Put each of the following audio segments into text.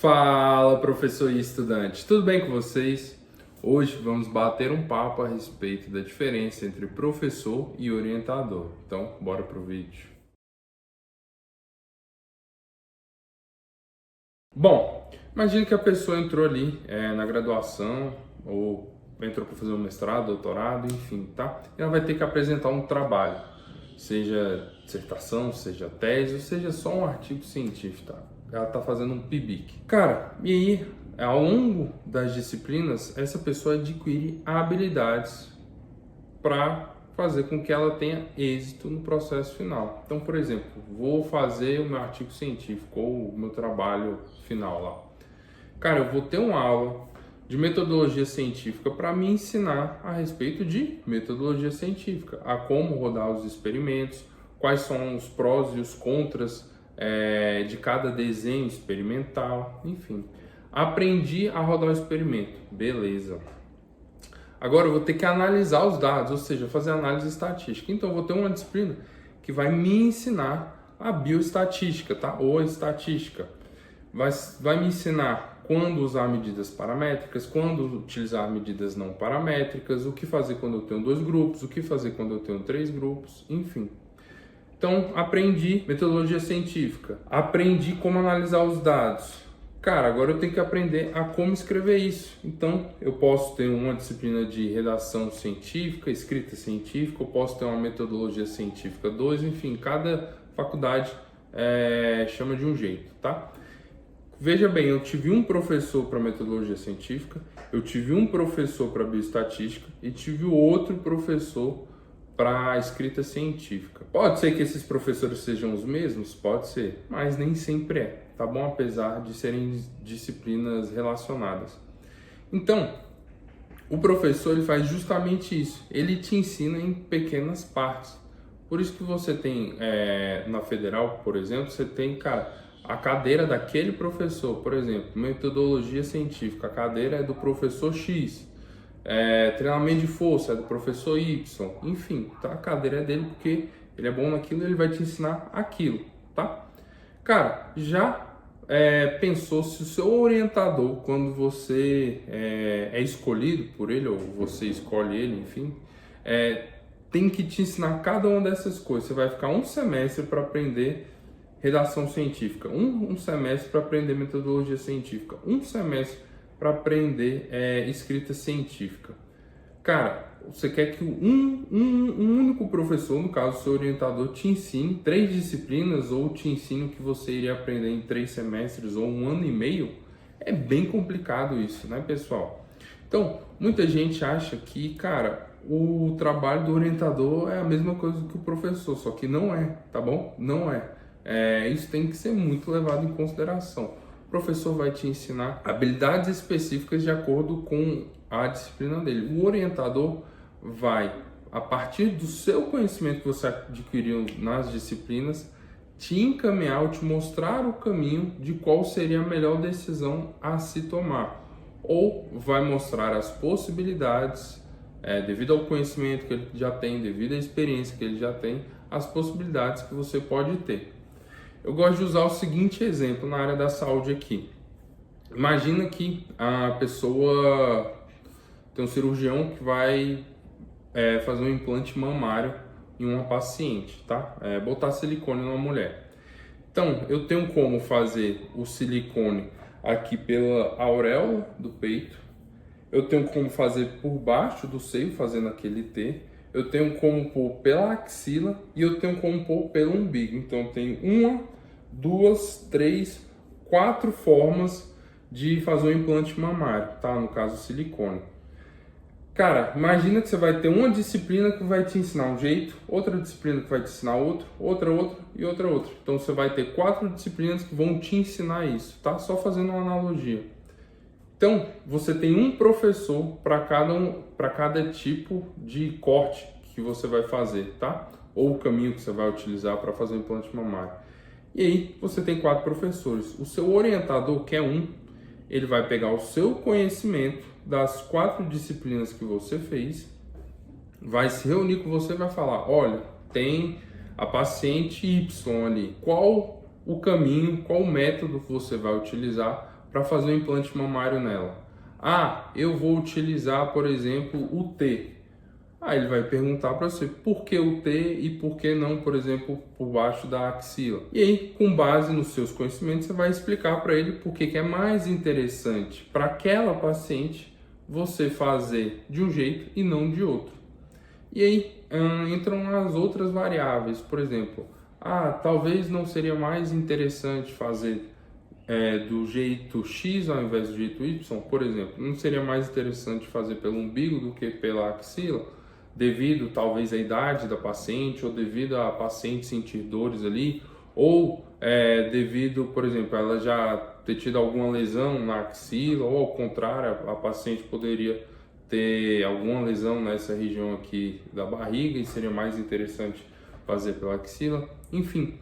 Fala, professor e estudante, tudo bem com vocês? Hoje vamos bater um papo a respeito da diferença entre professor e orientador. Então, bora pro vídeo. Bom, imagine que a pessoa entrou ali na graduação ou entrou para fazer um mestrado, doutorado, enfim, tá? E ela vai ter que apresentar um trabalho, seja dissertação, seja tese, ou seja só um artigo científico, tá? Ela tá fazendo um PIBIC. Cara, e aí, ao longo das disciplinas, essa pessoa adquire habilidades para fazer com que ela tenha êxito no processo final. Então, por exemplo, vou fazer o meu artigo científico ou o meu trabalho final lá. Cara, eu vou ter uma aula de metodologia científica para me ensinar a respeito de metodologia científica, a como rodar os experimentos, quais são os prós e os contras de cada desenho experimental, enfim. Aprendi a rodar o experimento, beleza. Agora eu vou ter que analisar os dados, ou seja, fazer análise estatística. Então eu vou ter uma disciplina que vai me ensinar a bioestatística, tá? Ou a estatística. Vai me ensinar quando usar medidas paramétricas, quando utilizar medidas não paramétricas, o que fazer quando eu tenho 2 grupos, o que fazer quando eu tenho 3 grupos, enfim. Então, aprendi metodologia científica, aprendi como analisar os dados. Cara, agora eu tenho que aprender a como escrever isso. Então, eu posso ter uma disciplina de redação científica, escrita científica, eu posso ter uma metodologia científica 2, enfim, cada faculdade chama de um jeito, tá? Veja bem, eu tive um professor para metodologia científica, eu tive um professor para bioestatística e tive outro professor para escrita científica. Pode ser que esses professores sejam os mesmos? Pode ser, mas nem sempre é, tá bom? Apesar de serem disciplinas relacionadas. Então, o professor ele faz justamente isso, ele te ensina em pequenas partes. Por isso que você tem, na federal, por exemplo, você tem, cara, a cadeira daquele professor, por exemplo, metodologia científica, a cadeira é do professor X. Treinamento de força é do professor Y, enfim, tá? A cadeira é dele porque ele é bom naquilo e ele vai te ensinar aquilo, tá? Cara, já pensou se o seu orientador, quando você é escolhido por ele, ou você escolhe ele, enfim, tem que te ensinar cada uma dessas coisas. Você vai ficar um semestre para aprender redação científica, um semestre para aprender metodologia científica, um semestre para aprender escrita científica. Cara, você quer que um único professor, no caso seu orientador, te ensine 3 disciplinas ou te ensine o que você iria aprender em 3 semestres ou 1 ano e meio? É bem complicado isso, né, pessoal? Então, muita gente acha que, cara, o trabalho do orientador é a mesma coisa que o professor, só que não é, tá bom? Não é. Isso tem que ser muito levado em consideração. O professor vai te ensinar habilidades específicas de acordo com a disciplina dele. O orientador vai, a partir do seu conhecimento que você adquiriu nas disciplinas, te encaminhar ou te mostrar o caminho de qual seria a melhor decisão a se tomar. Ou vai mostrar as possibilidades, devido ao conhecimento que ele já tem, devido à experiência que ele já tem, as possibilidades que você pode ter. Eu gosto de usar o seguinte exemplo na área da saúde aqui. Imagina que a pessoa tem um cirurgião que vai fazer um implante mamário em uma paciente, tá? Botar silicone numa mulher. Então, eu tenho como fazer o silicone aqui pela auréola do peito. Eu tenho como fazer por baixo do seio, fazendo aquele T. Eu tenho como pôr pela axila e eu tenho como pôr pelo umbigo. Então, eu tenho 1, 2, 3, 4 formas de fazer um implante mamário, tá? No caso, silicone. Cara, imagina que você vai ter uma disciplina que vai te ensinar um jeito, outra disciplina que vai te ensinar outro, outra e outra. Então, você vai ter 4 disciplinas que vão te ensinar isso, tá? Só fazendo uma analogia. Então, você tem um professor para cada tipo de corte que você vai fazer, tá? Ou o caminho que você vai utilizar para fazer o implante mamário. E aí, você tem 4 professores. O seu orientador, que é ele vai pegar o seu conhecimento das 4 disciplinas que você fez, vai se reunir com você e vai falar, olha, tem a paciente Y ali, qual o caminho, qual o método que você vai utilizar para fazer o implante mamário nela? Ah, eu vou utilizar, por exemplo, o T. Aí ele vai perguntar para você por que o T e por que não, por exemplo, por baixo da axila. E aí, com base nos seus conhecimentos, você vai explicar para ele por que é mais interessante para aquela paciente você fazer de um jeito e não de outro. E aí entram as outras variáveis, por exemplo, talvez não seria mais interessante fazer do jeito X ao invés do jeito Y, por exemplo, não seria mais interessante fazer pelo umbigo do que pela axila, devido talvez à idade da paciente, ou devido a paciente sentir dores ali, ou devido, por exemplo, ela já ter tido alguma lesão na axila, ou ao contrário, a paciente poderia ter alguma lesão nessa região aqui da barriga e seria mais interessante fazer pela axila. Enfim,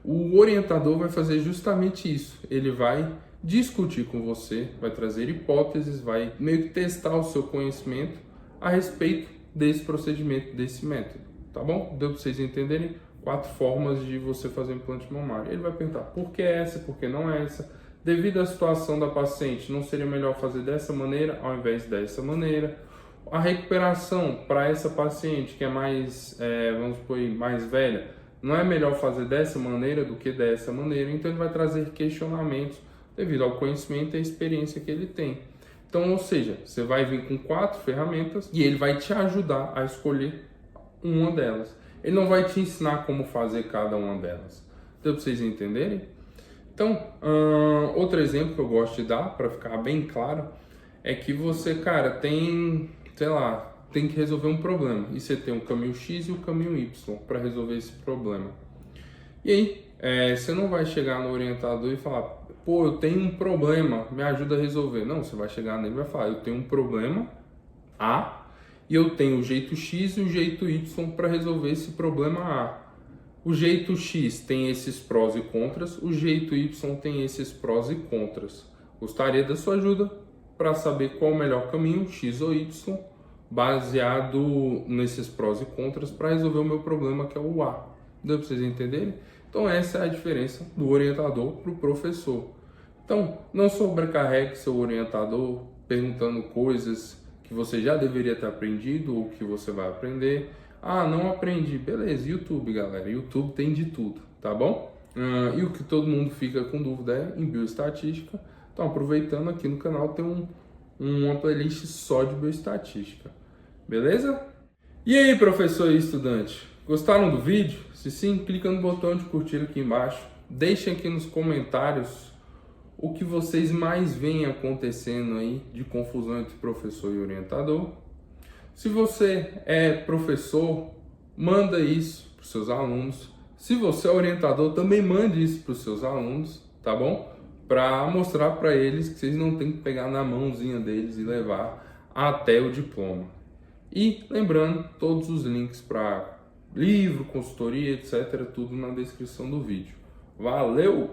o orientador vai fazer justamente isso. Ele vai discutir com você, vai trazer hipóteses, vai meio que testar o seu conhecimento a respeito desse procedimento, desse método, tá bom? Deu para vocês entenderem 4 formas de você fazer implante mamário. Ele vai perguntar por que essa, por que não essa, devido à situação da paciente, não seria melhor fazer dessa maneira ao invés dessa maneira? A recuperação para essa paciente que é mais, vamos supor, mais velha, não é melhor fazer dessa maneira do que dessa maneira? Então ele vai trazer questionamentos devido ao conhecimento e à experiência que ele tem. Então, ou seja, você vai vir com 4 ferramentas e ele vai te ajudar a escolher uma delas. Ele não vai te ensinar como fazer cada uma delas. Deu para vocês entenderem? Então, outro exemplo que eu gosto de dar, para ficar bem claro, é que você, cara, tem, sei lá, tem que resolver um problema. E você tem o caminho X e o caminho Y para resolver esse problema. E aí, você não vai chegar no orientador e falar, pô, eu tenho um problema, me ajuda a resolver. Não, você vai chegar nele e vai falar, eu tenho um problema A e eu tenho o jeito X e o jeito Y para resolver esse problema A. O jeito X tem esses prós e contras, o jeito Y tem esses prós e contras. Gostaria da sua ajuda para saber qual o melhor caminho, X ou Y, baseado nesses prós e contras para resolver o meu problema, que é o A. Deu para vocês entenderem? Então essa é a diferença do orientador para o professor. Então não sobrecarregue seu orientador perguntando coisas que você já deveria ter aprendido ou que você vai aprender. Não aprendi. Beleza, YouTube, galera. YouTube tem de tudo, tá bom? E o que todo mundo fica com dúvida é em bioestatística. Então aproveitando, aqui no canal tem uma playlist só de bioestatística. Beleza? E aí, professor e estudante? Gostaram do vídeo? Se sim, clica no botão de curtir aqui embaixo. Deixem aqui nos comentários o que vocês mais veem acontecendo aí de confusão entre professor e orientador. Se você é professor, manda isso para os seus alunos. Se você é orientador, também mande isso para os seus alunos, tá bom? Para mostrar para eles que vocês não têm que pegar na mãozinha deles e levar até o diploma. E lembrando, todos os links para livro, consultoria, etc., tudo na descrição do vídeo. Valeu!